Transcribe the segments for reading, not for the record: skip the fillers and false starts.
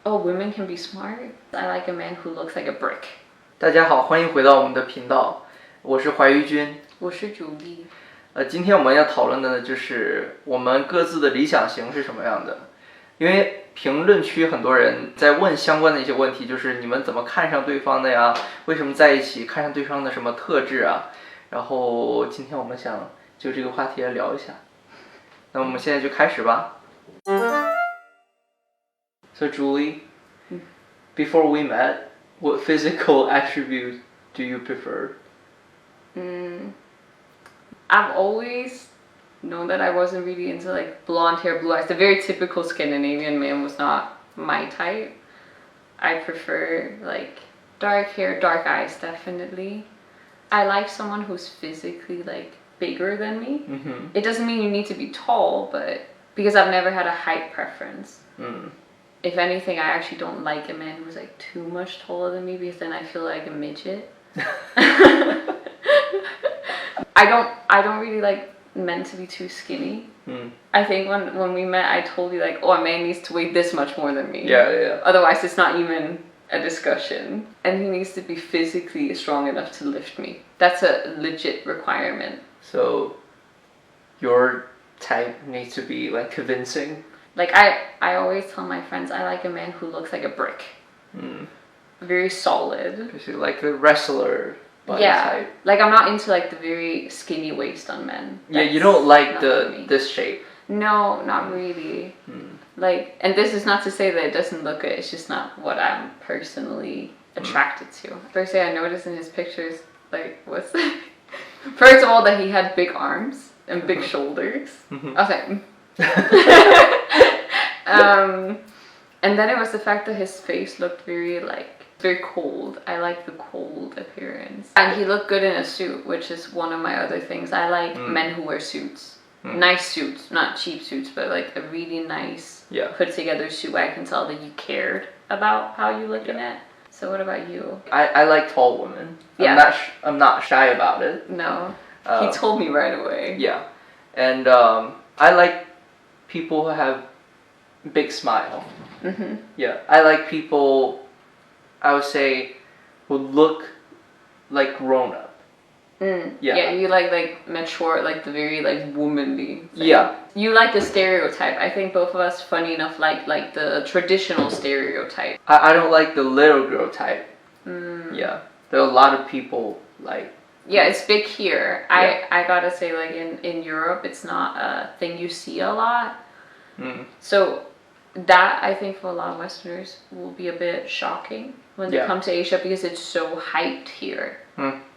Oh, women can be smart. I like a man who looks like a brick. 大家好，欢迎回到我们的频道，我是怀玉君，我是主力。今天我们要讨论的呢，就是我们各自的理想型是什么样的。因为评论区很多人在问相关的一些问题，就是你们怎么看上对方的呀？为什么在一起？看上对方的什么特质啊？然后今天我们想就这个话题来聊一下。那我们现在就开始吧。So Julie, before we met, what physical attributes do you prefer? I've always known that I wasn't really into like blonde hair, blue eyes. The very typical Scandinavian man was not my type. I prefer like dark hair, dark eyes, definitely. I like someone who's physically like bigger than me. Mm-hmm. It doesn't mean you need to be tall, but because I've never had a height preference. If anything, I actually don't like a man who's like too much taller than me because then I feel like a midget. I don't really like men to be too skinny. I think when we met, I told you like, oh, a man needs to weigh this much more than me. Yeah. Otherwise, it's not even a discussion. And he needs to be physically strong enough to lift me. That's a legit requirement. So, your type needs to be like convincing. Like I always tell my friends, I like a man who looks like a brick. Very solid. Basically like a wrestler body type. Like I'm not into like the very skinny waist on men. Yeah, you don't like this shape. No, not really. Like, and this is not to say that it doesn't look good. It's just not what I'm personally attracted to. First thing I noticed in his pictures, like, was first of all that he had big arms and big shoulders. I was like. And then it was the fact that his face looked very cold. I like the cold appearance. And he looked good in a suit, which is one of my other things. I like men who wear suits. Nice suits, not cheap suits, but like a really nice put together suit where I can tell that you cared about how you look in it. So what about you? I like tall women. Yeah. I'm not shy about it. No. He told me right away. Yeah. And I like people who have big smile. Yeah, I like people, I would say, who look like grown up. Yeah, you like mature, like the very like womanly thing. Yeah. You like the stereotype. I think both of us, funny enough, like the traditional stereotype. I don't like the little girl type. Yeah, there are a lot of people like. Yeah, it's big here. I gotta say, like in Europe, it's not a thing you see a lot. So that I think for a lot of Westerners will be a bit shocking when they come to Asia because it's so hyped here.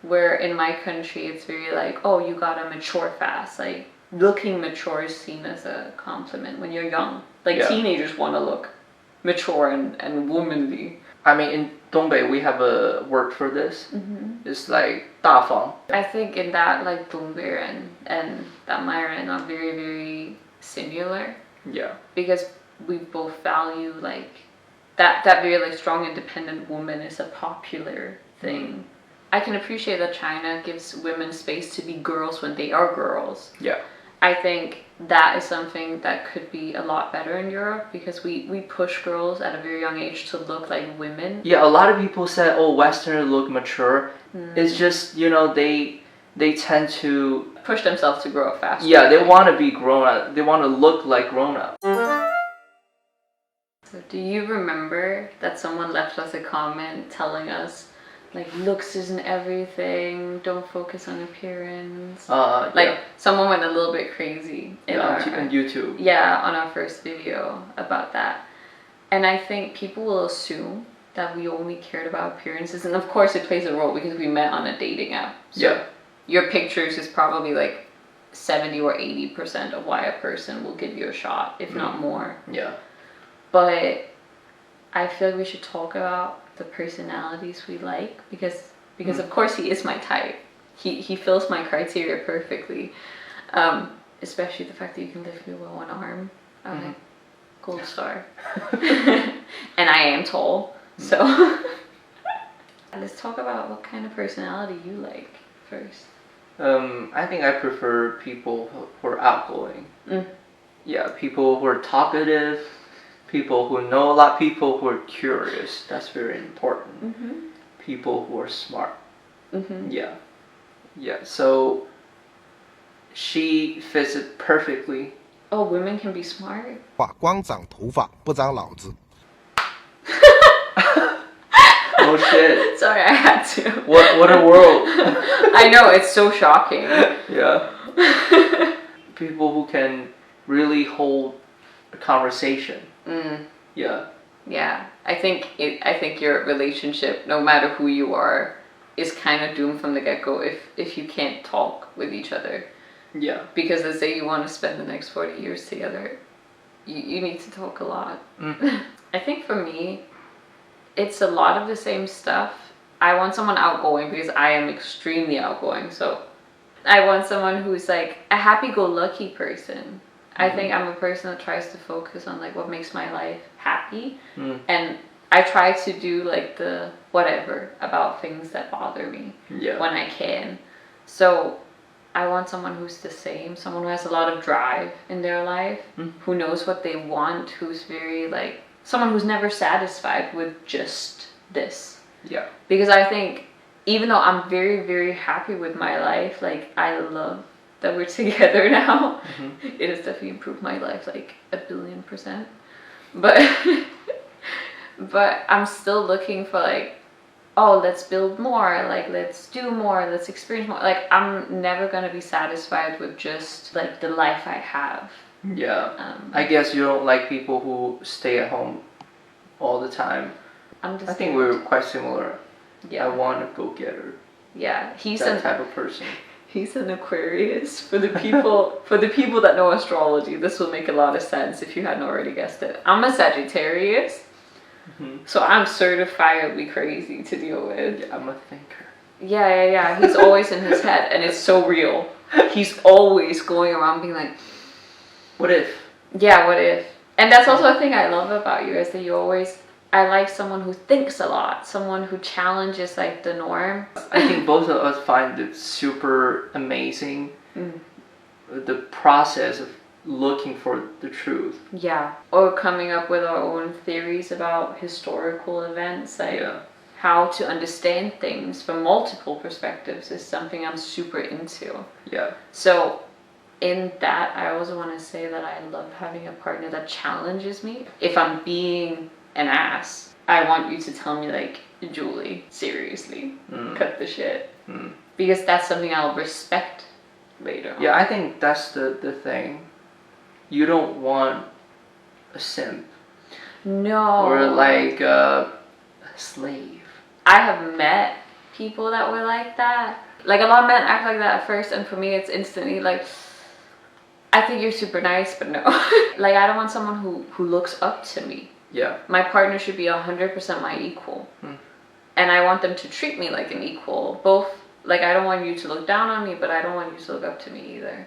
Where in my country it's very like, oh, you gotta mature fast. Like looking mature is seen as a compliment when you're young. Like teenagers want to look mature and womanly. I mean, in Dongbei we have a word for this. It's like 大方. I think in that like Dongbei and that Myron are very, very similar. Yeah. Because we both value like that very like strong independent woman is a popular thing. I can appreciate that China gives women space to be girls when they are girls. Yeah. I think that is something that could be a lot better in Europe because we push girls at a very young age to look like women. Yeah, a lot of people said, oh, Westerners look mature. It's just, they tend to push themselves to grow up faster. Yeah, they want to be grown up. They want to look like grown up. So do you remember that someone left us a comment telling us like looks isn't everything, don't focus on appearance? Someone went a little bit crazy on YouTube. Yeah, on our first video about that. And I think people will assume that we only cared about appearances, and of course it plays a role because we met on a dating app. So your pictures is probably like 70 or 80% of why a person will give you a shot, if not more. Yeah. But I feel like we should talk about the personalities we like because of course he is my type. He fills my criteria perfectly. Especially the fact that you can lift me with one arm. Like gold star. And I am tall. So let's talk about what kind of personality you like first. I think I prefer people who are outgoing. Yeah, people who are talkative, People who know a lot, people who are curious. That's very important. Mm-hmm. People who are smart. Mm-hmm. Yeah. Yeah. So she fits it perfectly. Oh, women can be smart. 光长头发不长脑子。Oh shit. Sorry, I had to. What a world. I know, it's so shocking. Yeah. People who can really hold a conversation. Yeah. Yeah, I think your relationship, no matter who you are, is kind of doomed from the get-go if you can't talk with each other. Yeah. Because let's say you want to spend the next 40 years together, you need to talk a lot. I think for me, it's a lot of the same stuff. I want someone outgoing because I am extremely outgoing. So I want someone who's like a happy-go-lucky person. I think I'm a person that tries to focus on like what makes my life happy. And I try to do like the whatever about things that bother me when I can. So I want someone who's the same, someone who has a lot of drive in their life, who knows what they want, who's very like, someone who's never satisfied with just this. Yeah. Because I think even though I'm very, very happy with my life, like I love that we're together now. It has definitely improved my life like 1,000,000,000%. But I'm still looking for like, oh, let's build more, like let's do more, let's experience more. Like I'm never gonna be satisfied with just like the life I have. Yeah. I guess you don't like people who stay at home all the time. I think we're quite similar. Yeah. I want a go-getter. Yeah, he's that type of person. He's an Aquarius. For the people that know astrology, this will make a lot of sense if you hadn't already guessed it. I'm a Sagittarius, so I'm certifiably crazy to deal with. Yeah, I'm a thinker. Yeah. He's always in his head, and it's so real. He's always going around being like, what if? Yeah, what if? And that's also a thing I love about you, is that you always, I like someone who thinks a lot, someone who challenges like the norm. I think both of us find it super amazing, the process of looking for the truth. Yeah, or coming up with our own theories about historical events, like how to understand things from multiple perspectives is something I'm super into. Yeah. So in that, I also want to say that I love having a partner that challenges me. If I'm being an ass, I want you to tell me like, Julie, seriously, cut the shit. Because that's something I'll respect later on. Yeah, I think that's the thing. You don't want a simp. No. Or like a slave. I have met people that were like that. Like a lot of men act like that at first, and for me it's instantly like, I think you're super nice, but no. Like I don't want someone who looks up to me. Yeah. My partner should be 100% my equal. And I want them to treat me like an equal. Both, like I don't want you to look down on me, but I don't want you to look up to me either.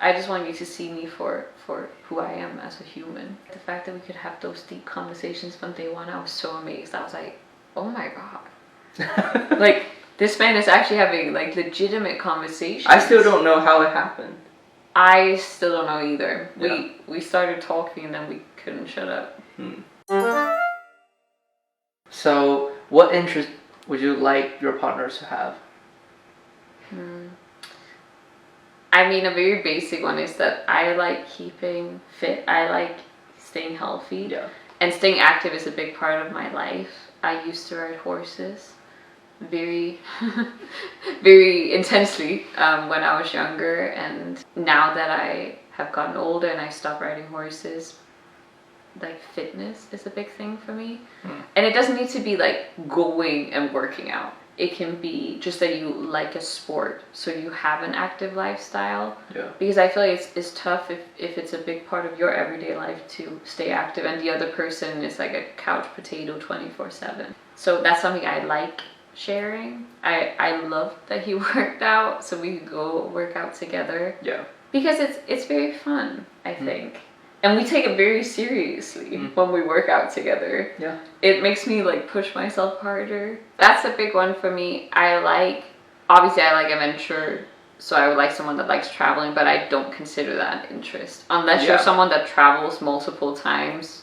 I just want you to see me for who I am as a human. The fact that we could have those deep conversations from day one, I was so amazed. I was like, oh my God. Like, this man is actually having like legitimate conversations. I still don't know how it happened. I still don't know either. Yeah. We started talking and then we couldn't shut up. So, what interest would you like your partners to have? I mean, a very basic one is that I like keeping fit. I like staying healthy. Yeah. And staying active is a big part of my life. I used to ride horses very, very intensely when I was younger. And now that I have gotten older and I stopped riding horses, like fitness is a big thing for me. And it doesn't need to be like going and working out. It can be just that you like a sport, so you have an active lifestyle. Yeah. Because I feel like it's tough if it's a big part of your everyday life to stay active and the other person is like a couch potato 24/7. So that's something I like sharing. I love that he worked out, so we could go work out together. Yeah. Because it's very fun, I think. And we take it very seriously when we work out together. Yeah. It makes me like push myself harder. That's a big one for me. Obviously I like adventure, so I would like someone that likes traveling, but I don't consider that an interest. Unless you're someone that travels multiple times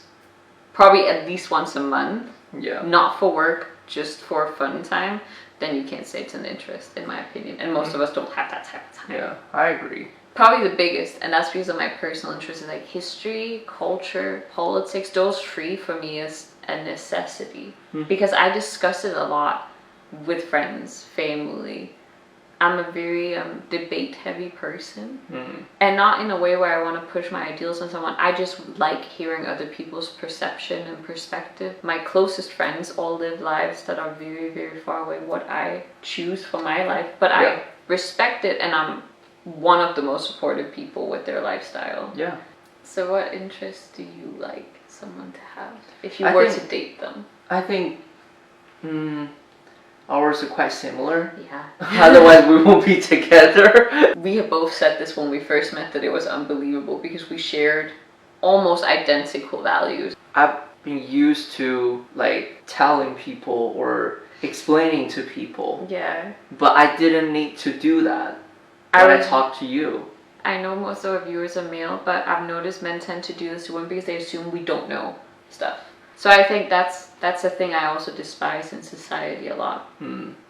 probably at least once a month, Yeah. not for work, just for fun time, then you can't say it's an interest, in my opinion. And most of us don't have that type of time. Yeah, I agree. Probably the biggest, and that's because of my personal interests in like history, culture, politics. Those three for me is a necessity because I discuss it a lot with friends, family. I'm a very debate-heavy person, and not in a way where I want to push my ideals on someone. I just like hearing other people's perception and perspective. My closest friends all live lives that are very, very far away what I choose for my life, but I respect it, and I'm one of the most supportive people with their lifestyle. Yeah. So what interests do you like someone to have if you were to date them? I think ours are quite similar. Yeah. Otherwise we won't be together. We have both said this when we first met, that it was unbelievable because we shared almost identical values. I've been used to like telling people or explaining to people. Yeah. But I didn't need to do that when I talked to you. I know most of our viewers are male, but I've noticed men tend to do this to women because they assume we don't know stuff. So I think that's a thing I also despise in society a lot.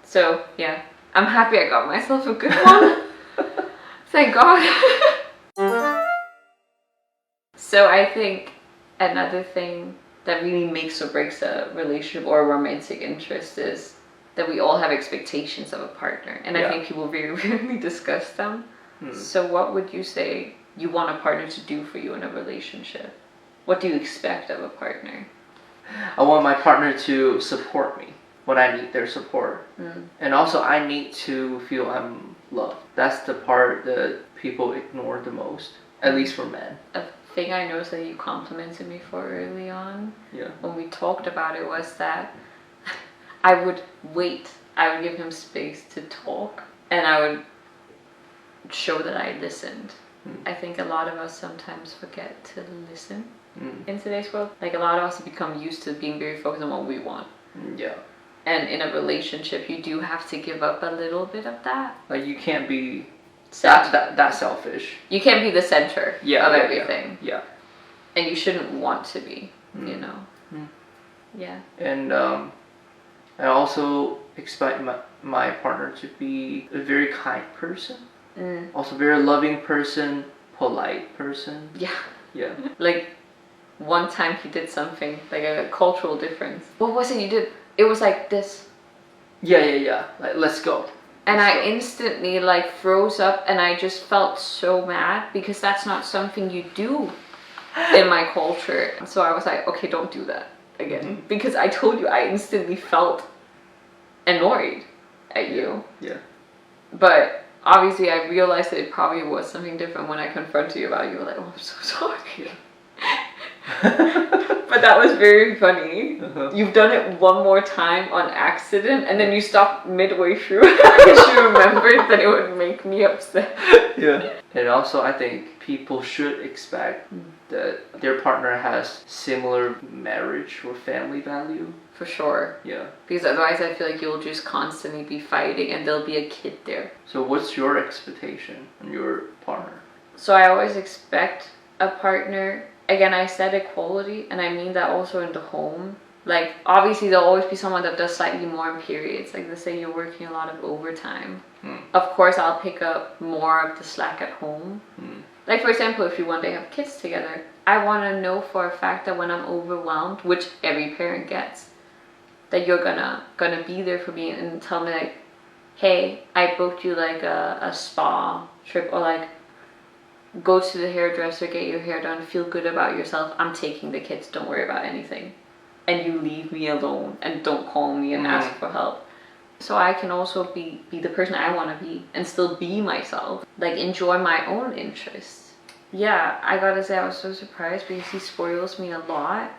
So yeah, I'm happy I got myself a good one. Thank God. So I think another thing that really makes or breaks a relationship or a romantic interest is that we all have expectations of a partner. And I think people very rarely discuss them. So what would you say you want a partner to do for you in a relationship? What do you expect of a partner? I want my partner to support me when I need their support. And also I need to feel I'm loved. That's the part that people ignore the most, at least for men. A thing I noticed that you complimented me for early on, when we talked about it, was that I would wait. I would give him space to talk, and I would show that I listened. I think a lot of us sometimes forget to listen in today's world. Like a lot of us have become used to being very focused on what we want. Yeah. And in a relationship, you do have to give up a little bit of that. Like you can't be that selfish. You can't be the center of everything. Yeah. And you shouldn't want to be, you know. Yeah. And I also expect my partner to be a very kind person. Also very loving person, polite person. Yeah. Like one time he did something, like a cultural difference. What was it you did? It was like this. Yeah. Like let's go. And I instantly like froze up, and I just felt so mad because that's not something you do in my culture. So I was like, okay, don't do that again. Because I told you I instantly felt annoyed at you. Yeah. But obviously I realized that it probably was something different when I confronted you about it. You were like, oh, I'm so sorry. But that was very funny. You've done it one more time on accident, and then you stopped midway through because you remembered that it would make me upset. Yeah. And also I think people should expect that their partner has similar marriage or family value. For sure. Yeah. Because otherwise I feel like you'll just constantly be fighting and there'll be a kid there. So what's your expectation on your partner? So I always expect a partner, again I said equality, and I mean that also in the home. Like obviously there'll always be someone that does slightly more in periods. Like let's say you're working a lot of overtime. Of course I'll pick up more of the slack at home. Like for example, if you one day have kids together, I want to know for a fact that when I'm overwhelmed, which every parent gets, that you're gonna be there for me and tell me like, hey, I booked you like a spa trip, or like go to the hairdresser, get your hair done, feel good about yourself, I'm taking the kids, don't worry about anything. And you leave me alone and don't call me and ask for help. So I can also be the person I want to be and still be myself. Like enjoy my own interests. Yeah, I gotta say I was so surprised because he spoils me a lot.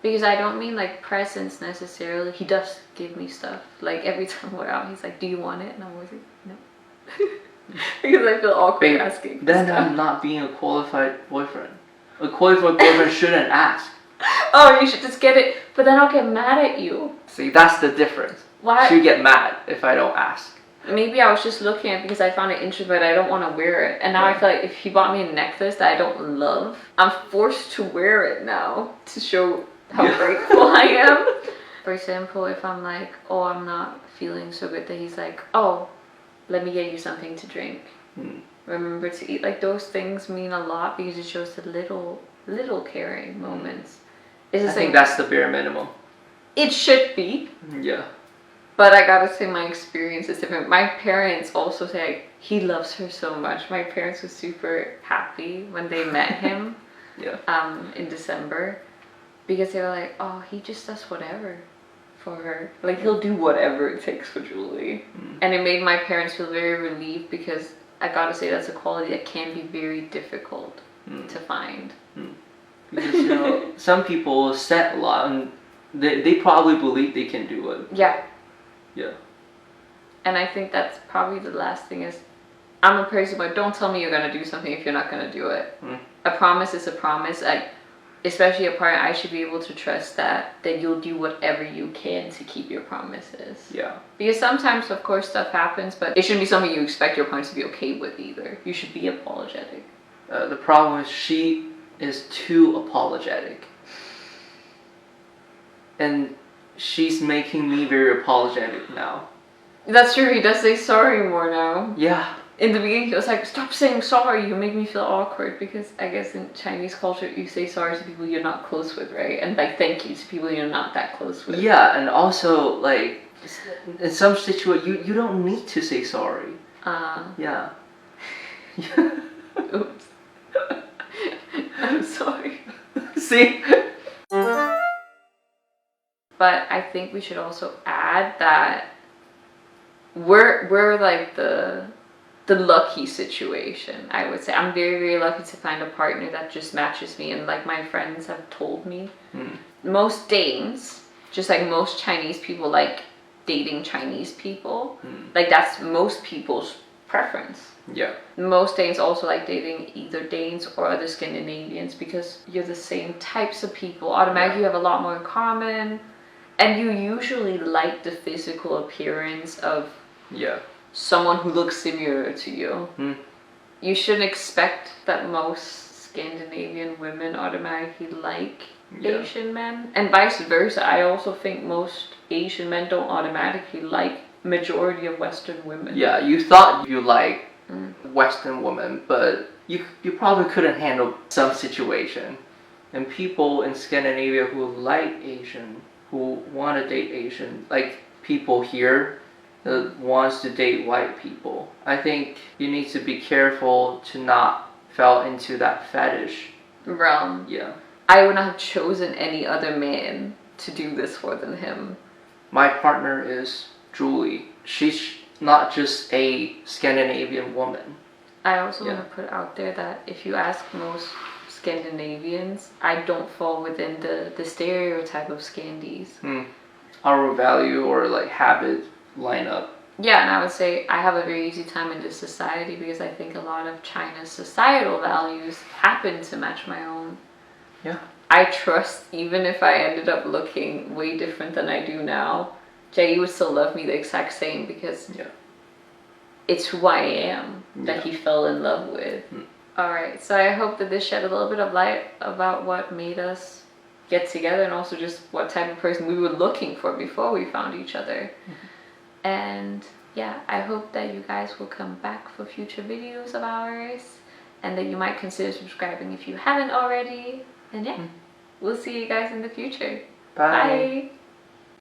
Because I don't mean like presents necessarily. He does give me stuff. Like every time we're out, he's like, do you want it? And I'm always like, no. Because I feel awkward asking. Then stuff. I'm not being a qualified boyfriend. A qualified boyfriend shouldn't ask. Oh, you should just get it. But then I'll get mad at you. See, that's the difference. Why? You get mad if I don't ask. Maybe I was just looking at it because I found it interesting, but I don't want to wear it. And now I feel like if he bought me a necklace that I don't love, I'm forced to wear it now to show how grateful I am. For example, if I'm like, oh, I'm not feeling so good, that he's like, oh, let me get you something to drink. Remember to eat. Like, those things mean a lot because it shows the little caring moments. It's I think that's the bare minimum. It should be. Yeah. But I gotta say, my experience is different. My parents also say he loves her so much. My parents were super happy when they met him. In December, because they were like, oh, he just does whatever for her. Like, he'll do whatever it takes for Julie. And it made my parents feel very relieved, because I gotta say that's a quality that can be very difficult to find. Because, you know, some people set a lot and they probably believe they can do it. Yeah. Yeah. And I think that's probably the last thing is, I'm a person, but don't tell me you're gonna do something if you're not gonna do it. A promise is a promise. Like, especially a partner, I should be able to trust that you'll do whatever you can to keep your promises. Yeah. Because sometimes, of course, stuff happens, but it shouldn't be something you expect your partner to be okay with either. You should be apologetic. The problem is she is too apologetic. And she's making me very apologetic now. That's true, he does say sorry more now. Yeah. In the beginning, he was like, stop saying sorry, you make me feel awkward, because I guess in Chinese culture, you say sorry to people you're not close with, right? And like, thank you to people you're not that close with. Yeah, and also, like, in some situations, you don't need to say sorry. Yeah. Oops. I'm sorry. See? But I think we should also add that we're like the lucky situation, I would say. I'm very, very lucky to find a partner that just matches me. And like my friends have told me, most Danes, just like most Chinese people, like dating Chinese people. Like, that's most people's preference. Yeah. Most Danes also like dating either Danes or other Scandinavians, because you're the same types of people. Automatically, you have a lot more in common. And you usually like the physical appearance of someone who looks similar to you. You shouldn't expect that most Scandinavian women automatically like Asian men. And vice versa. I also think most Asian men don't automatically like majority of Western women. Yeah, you thought you liked Western women, but you probably couldn't handle some situation. And people in Scandinavia who like Asian, who want to date Asian, like people here that wants to date white people. I think you need to be careful to not fall into that fetish realm. Yeah. I would not have chosen any other man to do this for than him. My partner is Julie. She's not just a Scandinavian woman. I also want to put out there that if you ask most Scandinavians, I don't fall within the stereotype of Scandies. Our value or like habit line up. Yeah, and I would say I have a very easy time in this society, because I think a lot of China's societal values happen to match my own. Yeah. I trust, even if I ended up looking way different than I do now, Jay would still love me the exact same, because it's who I am that he fell in love with. Alright, so I hope that this shed a little bit of light about what made us get together, and also just what type of person we were looking for before we found each other. And yeah, I hope that you guys will come back for future videos of ours, and that you might consider subscribing if you haven't already. And yeah, we'll see you guys in the future. Bye. Bye.